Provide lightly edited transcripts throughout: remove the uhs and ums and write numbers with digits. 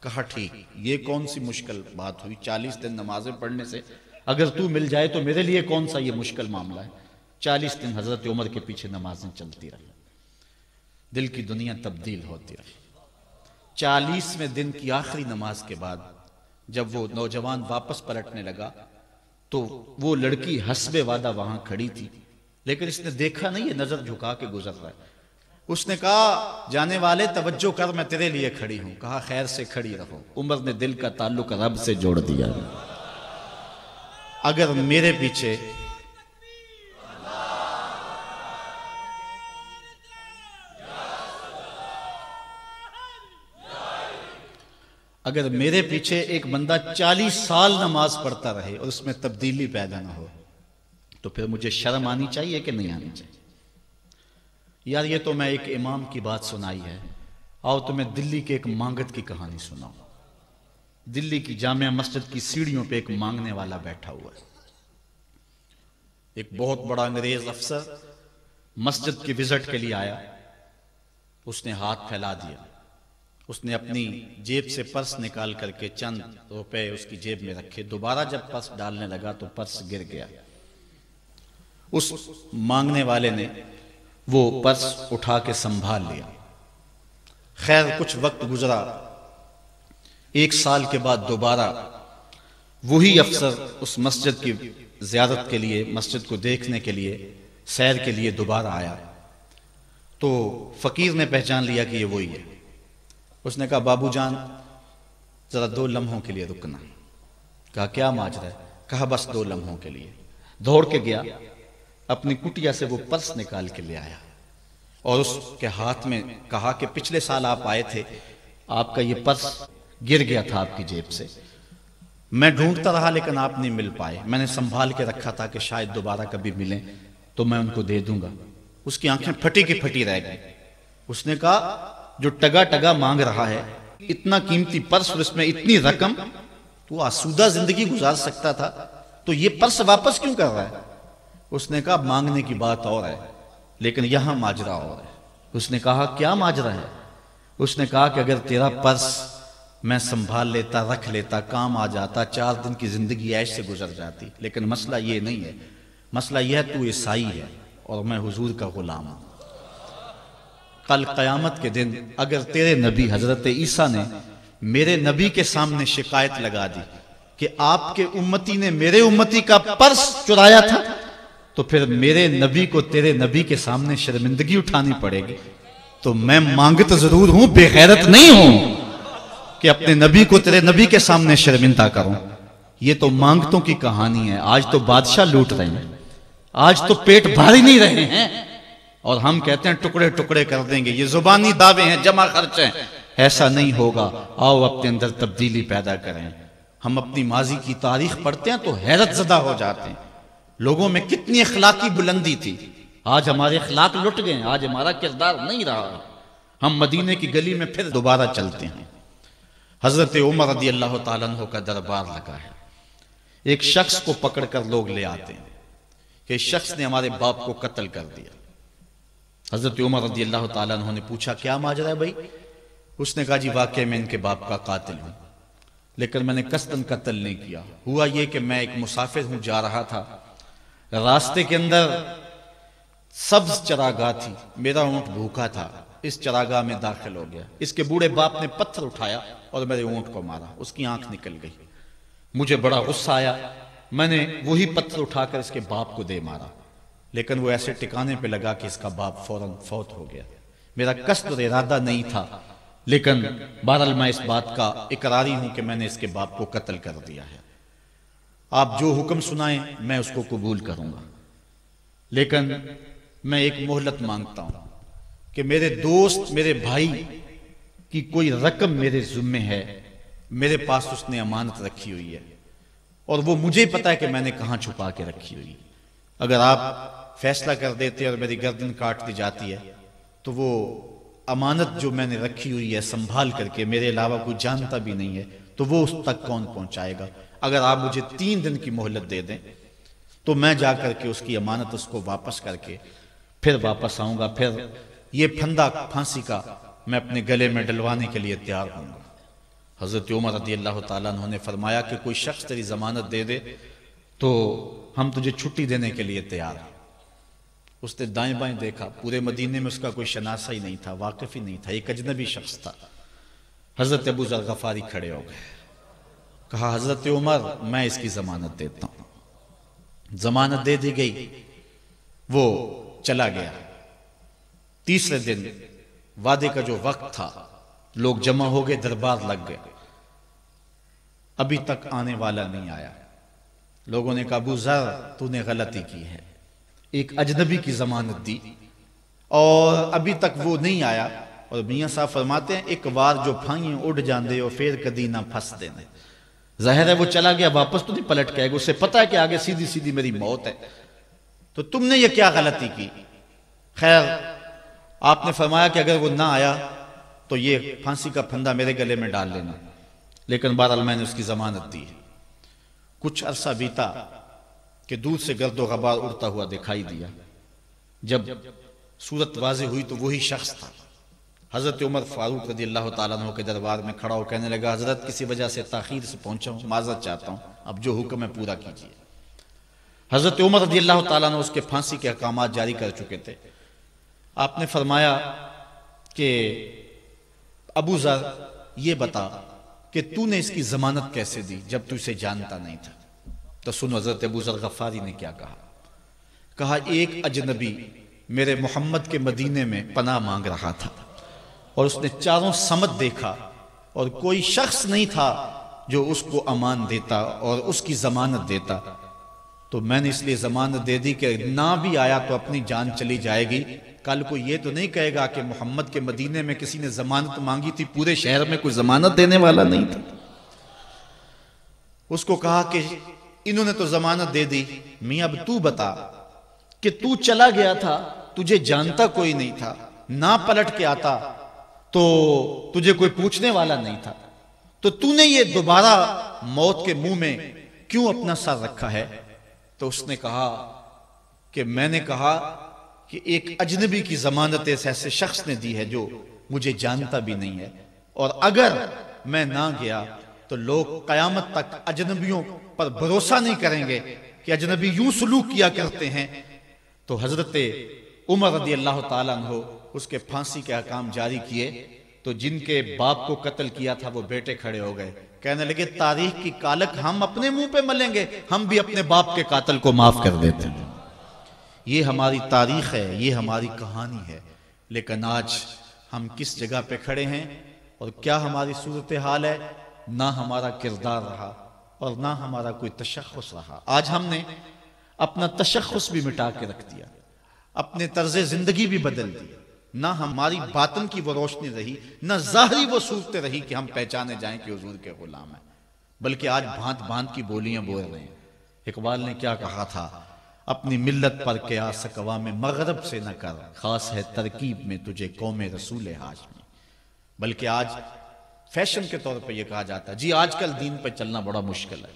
کہا ٹھیک، یہ کون سی مشکل بات ہوئی 40 دن نمازیں پڑھنے سے، اگر تو مل جائے تو میرے لیے کون سا یہ مشکل معاملہ ہے۔ 40 دن حضرت عمر کے پیچھے نمازیں چلتی رہی، دل کی دنیا تبدیل ہوتی رہی۔ 40ویں دن کی آخری نماز کے بعد جب وہ نوجوان واپس پلٹنے لگا تو وہ لڑکی حسب وعدہ وہاں کھڑی تھی، لیکن اس نے دیکھا نہیں، یہ نظر جھکا کے گزر رہا ہے۔ اس نے کہا جانے والے توجہ کر، میں تیرے لیے کھڑی ہوں۔ کہا خیر سے کھڑی رہو۔ عمر نے دل کا تعلق رب سے جوڑ دیا۔ اگر میرے پیچھے ایک بندہ 40 سال نماز پڑھتا رہے اور اس میں تبدیلی پیدا نہ ہو تو پھر مجھے شرم آنی چاہیے کہ نہیں آنی چاہیے؟ یار یہ تو میں ایک امام کی بات سنائی ہے، آؤ تو میں دلی کے ایک مانگت کی کہانی سناؤں۔ دلی کی جامع مسجد کی سیڑھیوں پہ ایک مانگنے والا بیٹھا ہوا ہے۔ ایک بہت بڑا انگریز افسر مسجد کی وزٹ کے لیے آیا، اس نے ہاتھ پھیلا دیا، اس نے اپنی جیب سے پرس نکال کر کے چند روپے اس کی جیب میں رکھے، دوبارہ جب پرس ڈالنے لگا تو پرس گر گیا۔ اس مانگنے والے نے وہ پرس اٹھا کے سنبھال لیا۔ خیر کچھ وقت گزرا، 1 سال کے بعد دوبارہ وہی افسر اس مسجد کی زیارت کے لیے، مسجد کو دیکھنے کے لیے، سیر کے لیے دوبارہ آیا تو فقیر نے پہچان لیا کہ یہ وہی ہے۔ اس نے کہا بابو جان ذرا 2 لمحوں کے لیے رکنا۔ کہا کیا ماجرا ہے؟ کہا بس 2 لمحوں کے لیے۔ دوڑ کے گیا، اپنی کٹیا سے وہ پرس نکال کے لے آیا اور اس کے ہاتھ میں کہا کہ پچھلے سال آپ آئے تھے، آپ کا یہ پرس گر گیا تھا آپ کی جیب سے، میں ڈھونڈتا رہا لیکن آپ نہیں مل پائے، میں نے سنبھال کے رکھا تھا کہ شاید دوبارہ کبھی ملیں تو میں ان کو دے دوں گا۔ اس کی آنکھیں پھٹی کی پھٹی رہ گئی۔ اس نے کہا جو ٹگا ٹگا مانگ رہا ہے، اتنا قیمتی پرس اور اس میں اتنی رقم، تو آسودہ زندگی گزار سکتا تھا، تو یہ پرس واپس کیوں کر رہا ہے؟ اس نے کہا مانگنے کی بات اور ہے لیکن یہاں ماجرا اور ہے۔ اس نے کہا کیا ماجرا ہے؟ اس نے کہا کہ اگر تیرا پرس میں سنبھال لیتا، رکھ لیتا، کام آ جاتا، 4 دن کی زندگی عیش سے گزر جاتی، لیکن مسئلہ یہ نہیں ہے، مسئلہ یہ ہے تو عیسائی ہے اور میں حضور کا غلام ہوں۔ کل قیامت کے دن اگر تیرے نبی حضرت عیسیٰ نے میرے نبی کے سامنے شکایت لگا دی کہ آپ کے امتی نے میرے امتی کا پرس چرایا تھا، تو پھر میرے نبی کو تیرے نبی کے سامنے شرمندگی اٹھانی پڑے گی۔ تو میں مانگت ضرور ہوں، بے غیرت نہیں ہوں کہ اپنے نبی کو تیرے نبی کے سامنے شرمندہ کروں۔ یہ تو مانگتوں کی کہانی ہے، آج تو بادشاہ لوٹ رہے ہیں، آج تو پیٹ بھاری نہیں رہے ہیں اور ہم کہتے ہیں ٹکڑے ٹکڑے کر دیں گے، یہ زبانی دعوے ہیں، جمع خرچ ہیں۔ ایسا نہیں ہوگا، آؤ اپنے اندر تبدیلی پیدا کریں۔ ہم اپنی ماضی کی تاریخ پڑھتے ہیں تو حیرت زدہ ہو جاتے ہیں، لوگوں میں کتنی اخلاقی بلندی تھی، آج ہمارے اخلاق لٹ گئے ہیں، آج ہمارا کردار نہیں رہا، ہم مدینے کی گلی میں پھر دوبارہ چلتے ہیں۔ حضرت عمر رضی اللہ تعالیٰ عنہ کا دربار لگا ہے، ایک شخص کو پکڑ کر لوگ لے آتے ہیں کہ اس شخص نے ہمارے باپ کو قتل کر دیا۔ حضرت عمر رضی اللہ تعالیٰ عنہ نے پوچھا کیا ماجرا ہے بھائی؟ اس نے کہا جی واقعی میں ان کے باپ کا قاتل ہوں، لیکن میں نے قصداً قتل نہیں کیا، ہوا یہ کہ میں ایک مسافر ہوں، جا رہا تھا، راستے کے اندر سبز چراگاہ تھی، میرا اونٹ بھوکا تھا، اس چراگاہ میں داخل ہو گیا، اس کے بوڑھے باپ نے پتھر اٹھایا اور میرے اونٹ کو مارا، اس کی آنکھ نکل گئی، مجھے بڑا غصہ آیا، میں نے وہی پتھر اٹھا کر اس کے باپ کو دے مارا، لیکن وہ ایسے ٹکانے پہ لگا کہ اس کا باپ فوراً فوت ہو گیا۔ میرا قصد اور ارادہ نہیں تھا، لیکن بہرحال میں اس بات کا اقراری ہوں کہ میں نے اس کے باپ کو قتل کر دیا ہے، آپ جو حکم سنائیں میں اس کو قبول کروں گا، لیکن میں ایک مہلت مانگتا ہوں کہ میرے دوست، میرے بھائی کی کوئی رقم میرے ذمہ ہے، میرے پاس اس نے امانت رکھی ہوئی ہے اور وہ مجھے پتا ہے کہ میں نے کہاں چھپا کے رکھی ہوئی، اگر آپ فیصلہ کر دیتے اور میری گردن کاٹ دی جاتی ہے تو وہ امانت جو میں نے رکھی ہوئی ہے سنبھال کر کے، میرے علاوہ کوئی جانتا بھی نہیں ہے، تو وہ اس تک کون پہنچائے گا؟ اگر آپ مجھے 3 دن کی مہلت دے دیں تو میں جا کر کے اس کی امانت اس کو واپس کر کے پھر واپس آؤں گا، پھر یہ پھندا پھانسی کا میں اپنے گلے میں ڈلوانے کے لیے تیار ہوں گا۔ حضرت عمر رضی اللہ تعالیٰ عنہ نے فرمایا کہ کوئی شخص تیری ضمانت دے دے تو ہم تجھے چھٹی دینے کے لیے تیار ہیں۔ اس نے دائیں بائیں دیکھا، پورے مدینے میں اس کا کوئی شناسہ ہی نہیں تھا، واقف ہی نہیں تھا، ایک اجنبی شخص تھا۔ حضرت ابو ذر غفاری کھڑے ہو گئے، کہا حضرت عمر میں اس کی ضمانت دیتا ہوں۔ ضمانت دے دی گئی، وہ چلا گیا۔ تیسرے دن وعدے کا جو وقت تھا، لوگ جمع ہو گئے، دربار لگ گئے، ابھی تک آنے والا نہیں آیا۔ لوگوں نے کہا ابو ذر تو نے غلطی کی ہے، ایک اجنبی کی ضمانت دی اور ابھی تک وہ نہیں آیا۔ اور میاں صاحب فرماتے ہیں ایک بار جو پھائیں اڑ جاندے اور پھر کدی نہ پھنس دینے۔ ظاہر ہے وہ چلا گیا، واپس تو نہیں پلٹ کے آئے گا، اسے پتا ہے کہ آگے سیدھی سیدھی میری موت ہے، تو تم نے یہ کیا غلطی کی؟ خیر آپ نے فرمایا کہ اگر وہ نہ آیا تو یہ پھانسی کا پھندا میرے گلے میں ڈال لینا، لیکن بہرحال میں نے اس کی ضمانت دی۔ کچھ عرصہ بیتا کہ دور سے گرد و غبار اڑتا ہوا دکھائی دیا۔ جب صورت واضح ہوئی تو وہی شخص تھا۔ حضرت عمر فاروق رضی اللہ تعالیٰ عنہ کے دربار میں کھڑا ہو کہنے لگا حضرت کسی وجہ سے تاخیر سے پہنچا ہوں، معذرت چاہتا ہوں، اب جو حکم ہے پورا کیجیے۔ حضرت عمر رضی اللہ تعالیٰ عنہ اس کے پھانسی کے احکامات جاری کر چکے تھے۔ آپ نے فرمایا کہ ابو ذر یہ بتا کہ تو نے اس کی ضمانت کیسے دی جب تو اسے جانتا نہیں تھا؟ تو سنو حضرت ابو ذر غفاری نے کیا کہا۔ کہا ایک اجنبی میرے محمد کے مدینے میں پناہ مانگ رہا تھا اور اس نے چاروں سمت دیکھا اور کوئی شخص نہیں تھا جو اس کو امان دیتا اور اس کی ضمانت دیتا، تو میں نے اس لیے ضمانت دے دی کہ نہ بھی آیا تو اپنی جان چلی جائے گی، کل کو یہ تو نہیں کہے گا کہ محمد کے مدینے میں کسی نے ضمانت مانگی تھی، پورے شہر میں کوئی ضمانت دینے والا نہیں تھا۔ اس کو کہا کہ انہوں نے تو ضمانت دے دی، میاں اب تو بتا کہ تو چلا گیا تھا، تجھے جانتا کوئی نہیں تھا، نہ پلٹ کے آتا تو تجھے کوئی پوچھنے والا نہیں تھا، تو نے یہ دوبارہ موت کے منہ میں کیوں اپنا سر رکھا ہے؟ تو اس نے کہا کہ میں نے کہا کہ ایک اجنبی کی ضمانت ایسے شخص نے دی ہے جو مجھے جانتا بھی نہیں ہے، اور اگر میں نہ گیا تو لوگ قیامت تک اجنبیوں پر بھروسہ نہیں کریں گے کہ اجنبی یوں سلوک کیا کرتے ہیں۔ تو حضرت عمر رضی اللہ تعالیٰ عنہ اس کے پھانسی کے احکام جاری کیے، تو جن کے باپ کو قتل کیا تھا وہ بیٹے کھڑے ہو گئے، کہنے لگے تاریخ کی کالک ہم اپنے منہ پہ ملیں گے، ہم بھی اپنے باپ کے قاتل کو معاف کر دیتے ہیں۔ یہ ہماری تاریخ ہے، یہ ہماری کہانی ہے، لیکن آج ہم کس جگہ پہ کھڑے ہیں اور کیا ہماری صورتحال ہے؟ نہ ہمارا کردار رہا اور نہ ہمارا کوئی تشخص رہا۔ آج ہم نے اپنا تشخص بھی مٹا کے رکھ دیا، اپنے طرز زندگی بھی بدل دی، نہ ہماری باطن کی وہ روشنی رہی، نہ ظاہری وہ صورتیں رہی کہ ہم پہچانے جائیں کہ حضور کے غلام ہیں، بلکہ آج بھانت بھانت کی بولیاں بول رہے ہیں۔ اقبال نے کیا کہا تھا؟ اپنی ملت پر قیاس اقوام مغرب سے نہ کر، خاص ہے ترکیب میں تجھے قوم رسول ہاشمی۔ بلکہ آج فیشن کے طور پہ یہ کہا جاتا ہے جی آج کل دین پہ چلنا بڑا مشکل ہے،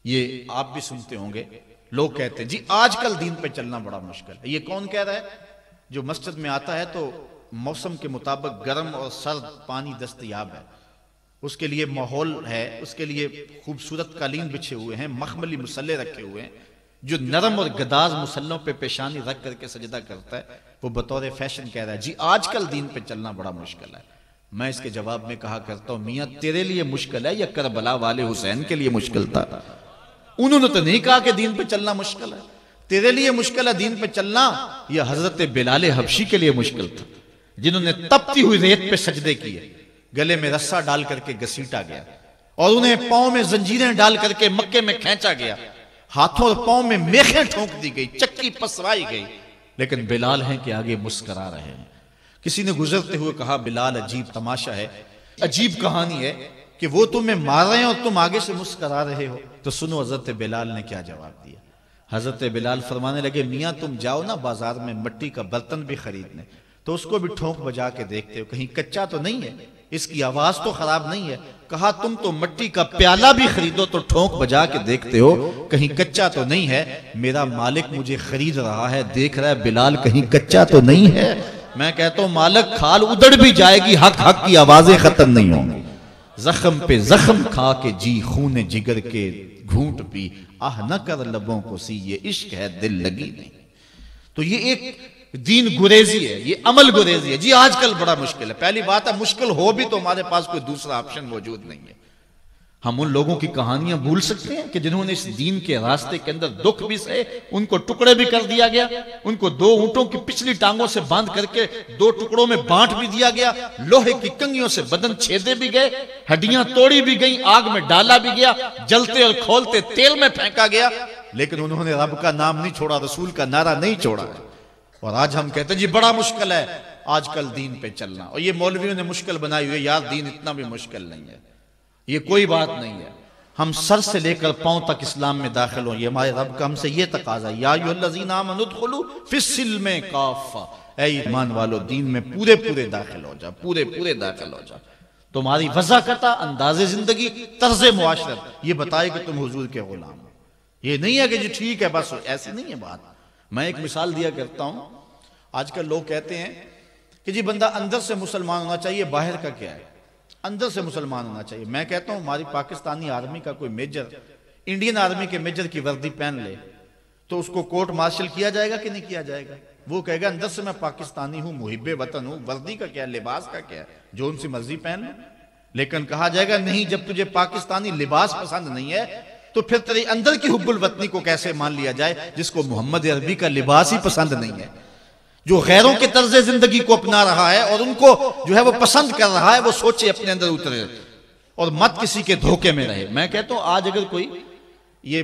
یہ آپ بھی سنتے ہوں گے، لوگ کہتے ہیں جی آج کل دین پہ چلنا بڑا مشکل ہے۔ یہ کون کہہ رہا ہے؟ جو مسجد میں آتا ہے تو موسم کے مطابق گرم اور سرد پانی دستیاب ہے، اس کے لیے ماحول ہے، اس کے لیے خوبصورت قالین بچھے ہوئے ہیں، مخملی مسلح رکھے ہوئے ہیں، جو نرم اور گداز مسلحوں پہ پیشانی رکھ کر کے سجدہ کرتا ہے، وہ بطور فیشن کہہ رہا ہے جی آج کل دین پہ چلنا بڑا مشکل ہے۔ میں اس کے جواب میں کہا کرتا ہوں میاں تیرے لیے مشکل ہے یا کربلا والے حسین کے لیے مشکل تھا؟ انہوں نے تو نہیں کہا کہ دین پہ چلنا مشکل ہے، تیرے لیے مشکل ہے دین پہ چلنا یا حضرت بلال حبشی کے لیے مشکل تھا، جنہوں نے تپتی ہوئی ریت پہ سجدے کیے، گلے میں رسہ ڈال کر کے گھسیٹا گیا اور انہیں پاؤں میں زنجیریں ڈال کر کے مکے میں کھینچا گیا، ہاتھوں اور پاؤں میں میخیں ٹھونک دی گئی، چکی پسوائی گئی، لیکن بلال ہیں کہ آگے مسکرا رہے ہیں۔ کسی نے گزرتے ہوئے کہا بلال عجیب تماشا ہے، عجیب کہانی ہے کہ وہ تمہیں مار رہے ہیں اور تم آگے سے مسکرا رہے ہو۔ تو سنو حضرت بلال نے کیا جواب دیا۔ حضرت بلال فرمانے لگے میاں تم جاؤ نا بازار میں مٹی کا برتن بھی خریدنے، تو اس کو بھی ٹھونک بجا کے دیکھتے ہو کہیں کچا تو نہیں ہے، اس کی آواز تو خراب نہیں ہے۔ کہا تم تو مٹی کا پیالہ بھی خریدو تو ٹھونک بجا کے دیکھتے ہو کہیں کچا تو نہیں ہے، میرا مالک مجھے خرید رہا ہے، دیکھ رہا ہے بلال کہیں کچا تو نہیں ہے۔ میں کہتا ہوں مالک کھال ادڑ بھی جائے گی، حق حق کی آوازیں ختم نہیں ہوں گی۔ زخم پہ زخم کھا کے جی خون جگر کے گھونٹ پی، آہ نہ کر لبوں کو سی، یہ عشق ہے دل لگی نہیں۔ تو یہ ایک دین گریزی ہے، یہ عمل گریزی ہے۔ جی آج کل بڑا مشکل ہے، پہلی بات ہے مشکل ہو بھی تو ہمارے پاس کوئی دوسرا آپشن موجود نہیں ہے۔ ہم ان لوگوں کی کہانیاں بھول سکتے ہیں کہ جنہوں نے اس دین کے راستے کے اندر دکھ بھی سہے، ان کو ٹکڑے بھی کر دیا گیا، ان کو 2 اونٹوں کی پچھلی ٹانگوں سے باندھ کر کے 2 ٹکڑوں میں بانٹ بھی دیا گیا، لوہے کی کنگھیوں سے بدن چھیدے بھی گئے، ہڈیاں توڑی بھی گئیں، آگ میں ڈالا بھی گیا، جلتے اور کھولتے تیل میں پھینکا گیا، لیکن انہوں نے رب کا نام نہیں چھوڑا، رسول کا نعرہ نہیں چھوڑا۔ اور آج ہم کہتے ہیں جی بڑا مشکل ہے آج کل دین پہ چلنا، اور یہ مولویوں نے مشکل بنائی ہوئی ہے، یار دین اتنا بھی مشکل نہیں ہے، یہ کوئی بات نہیں ہے۔ ہم سر سے لے کر پاؤں تک اسلام میں داخل ہوں، یہ ہمارے رب کا ہم سے یہ تقاضا ہے، یا ایھا الذین آمنوا ادخلوا فی السلم کافہ، اے ایمان والو دین میں پورے پورے داخل ہو جا، پورے پورے داخل ہو جا۔ تمہاری وضاحت، انداز زندگی، طرز معاشرت یہ بتائے کہ تم حضور کے غلام ہو۔ یہ نہیں ہے کہ جی ٹھیک ہے بس، ایسی نہیں ہے بات۔ میں ایک مثال دیا کرتا ہوں، آج کل لوگ کہتے ہیں کہ جی بندہ اندر سے مسلمان ہونا چاہیے، باہر کا کیا ہے؟ اندر سے مسلمان ہونا چاہیے۔ میں کہتا ہوں ہماری پاکستانی آرمی کا کوئی میجر انڈین آرمی کے میجر کی وردی پہن لے تو اس کو کورٹ مارشل کیا جائے گا کہ نہیں کیا جائے گا؟ وہ کہے گا اندر سے میں پاکستانی ہوں، محب وطن ہوں، وردی کا کیا، لباس کا کیا، جو ان سے مرضی پہن لو۔ لیکن کہا جائے گا نہیں، جب تجھے پاکستانی لباس پسند نہیں ہے تو پھر تیرے اندر کی حب الوطنی کو کیسے مان لیا جائے جس کو محمد عربی کا لباس ہی پسند نہیں ہے، جو غیروں کے طرز زندگی کو اپنا رہا ہے اور ان کو جو ہے وہ پسند کر رہا ہے، وہ سوچے اپنے اندر اترے اور مت کسی کے دھوکے میں رہے۔ میں کہتا ہوں آج اگر کوئی یہ